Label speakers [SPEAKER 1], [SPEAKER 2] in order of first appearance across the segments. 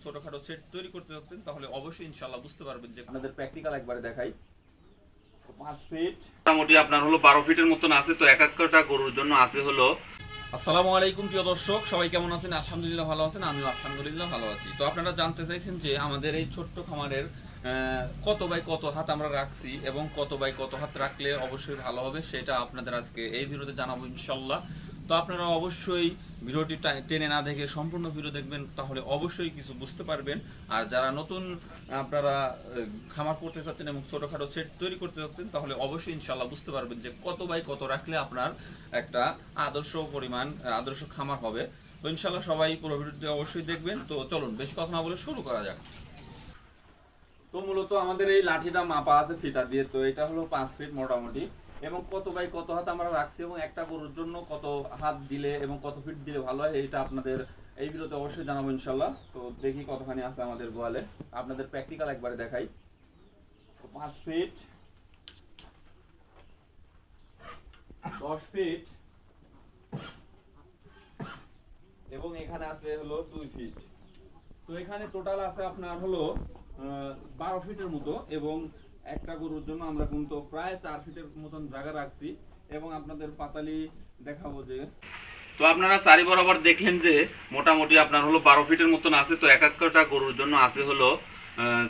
[SPEAKER 1] ছোটখাটো সেট তৈরি করতে যাচ্ছেন তাহলে অবশ্যই ইনশাআল্লাহ বুঝতে পারবেন যে আপনাদের প্র্যাকটিক্যাল একবারে দেখাই। 5 ফিট মোটামুটি আপনার হলো 12 ফিটের মতন আছে। তো এক একটা গরুর জন্য আছে হলো। আসসালামু আলাইকুম প্রিয় দর্শক, সবাই কেমন আছেন? আলহামদুলিল্লাহ ভালো আছেন, আমিও আলহামদুলিল্লাহ ভালো আছি। তো আপনারা জানতে চাইছেন যে আমাদের এই ছোট্ট খামারের কত বাই কত হাত আমরা রাখছি এবং কত বাই কত হাত রাখলে অবশ্যই ভালো হবে, সেটা আপনাদের আজকে এই ভিডিওতে জানাবো ইনশাল্লাহ। তো আপনারা অবশ্যই ভিডিওটি টেনে না দেখে সম্পূর্ণ ভিডিও দেখবেন, তাহলে অবশ্যই কিছু বুঝতে পারবেন। আর যারা নতুন আপনারা খামার করতে চাচ্ছেন এবং ছোটোখাটো সেট তৈরি করতে চাচ্ছেন তাহলে অবশ্যই ইনশাল্লাহ বুঝতে পারবেন যে কত বাই কত রাখলে আপনার একটা আদর্শ খামার হবে। তো ইনশাল্লাহ সবাই পুরো ভিডিওটি অবশ্যই দেখবেন। তো চলুন বেশি কথা না বলে শুরু করা যাক। তো মূলত আমাদের এই লাঠিটা মাপা আছে ফিতা দিয়ে। তো এটা হলো 5 ফিট মোটামুটি, এবং কত বাই কত হাত আমরা রাখছি এবং একটা গরুর জন্য কত হাত দিলে এবং কত ফিট দিলে ভালো হয় এটা আপনাদের এই ভিডিওতে অবশ্যই জানাবো ইনশাল্লাহ। তো দেখি কতখানি আছে আমাদের গোয়ালে, আপনাদের প্র্যাকটিক্যাল একবারে দেখাই। 5 ফিট, 10 ফিট এবং এখানে আছে হলো 2 ফিট। তো এখানে টোটাল আছে আপনার হলো 12 ফিটের মতো, এবং একটা গরুর জন্য আমরা কিন্তু প্রায় 4 ফিটের মতন জায়গা রাখছি। এবং আপনাদের পাতালি দেখাবো যে, তো আপনারা চারি বরাবর দেখলেন যে মোটামুটি আপনার হলো 12 ফিটের মতন আছে। তো এক একটা গরুর জন্য আছে হলো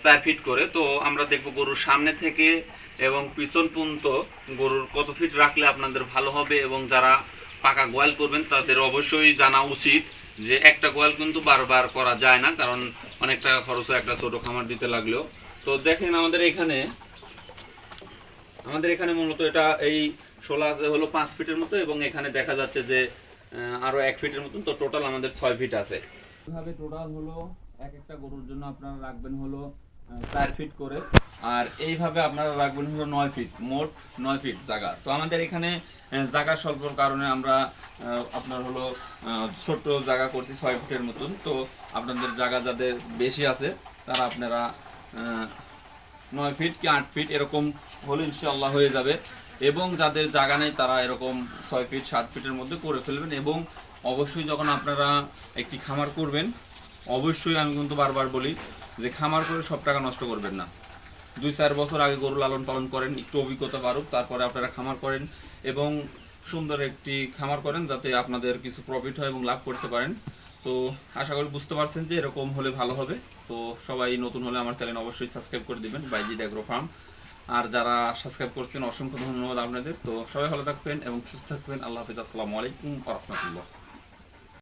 [SPEAKER 1] 4 ফিট করে। তো আমরা দেখবো গরুর সামনে থেকে এবং পিছন পর্যন্ত গরুর কত ফিট রাখলে আপনাদের ভালো হবে। এবং যারা পাকা গোয়াল করবেন তাদের অবশ্যই জানা উচিত যে একটা গোয়াল কিন্তু বারবার করা যায় না, কারণ অনেক টাকা খরচ হয় একটা ছোট খামার দিতে লাগলেও। তো দেখেন আমাদের এখানে মূলত এটা এই 16 আছে হলো 5 ফিটের মতো, এবং এখানে দেখা যাচ্ছে যে আরো 1 ফিটের মতন। তো টোটাল আমাদের 6 ফিট আছে। এভাবে টোটাল হলো এক একটা গরুর জন্য আপনারা রাখবেন হলো 4 ফিট করে, আর এইভাবে আপনারা রাখবেন হলো 9 ফিট, মোট 9 ফিট জায়গা। তো আমাদের এখানে জায়গা স্বল্পর কারণে আমরা আপনার হলো ছোট জায়গা করছি 6 ফিটের মতন। তো আপনাদের জায়গা যাদের বেশি আছে তারা আপনারা 9 ফিট কি 8 ফিট এরকম হলে ইনশাআল্লাহ হয়ে যাবে। এবং যাদের জায়গা নেই তারা এরকম 6 ফিট 7 ফিটের মধ্যে করে ফেলবেন। এবং অবশ্যই যখন আপনারা একটি খামার করবেন, অবশ্যই আমি কিন্তু বারবার বলি যে খামার করে সব টাকা নষ্ট করবেন না। 2-4 বছর আগে গরু লালন পালন করেন, একটু অভিজ্ঞতা বাড়ুক, তারপরে আপনারা খামার করেন এবং সুন্দর একটি খামার করেন যাতে আপনাদের কিছু প্রফিট হয় এবং লাভ করতে পারেন। তো আশা করি বুঝতে পারছেন যে এরকম হলে ভালো হবে। তো সবাই নতুন হলে আমার চ্যানেল অবশ্যই সাবস্ক্রাইব করে দিবেন, বাইজিদ এগ্রো ফার্ম। আর যারা সাবস্ক্রাইব করছেন অসংখ্য ধন্যবাদ আপনাদের। তো সবাই ভালো থাকবেন এবং সুস্থ থাকবেন। আল্লাহ হাফেজ, আসসালামু আলাইকুম ওয়া রাহমাতুল্লাহ।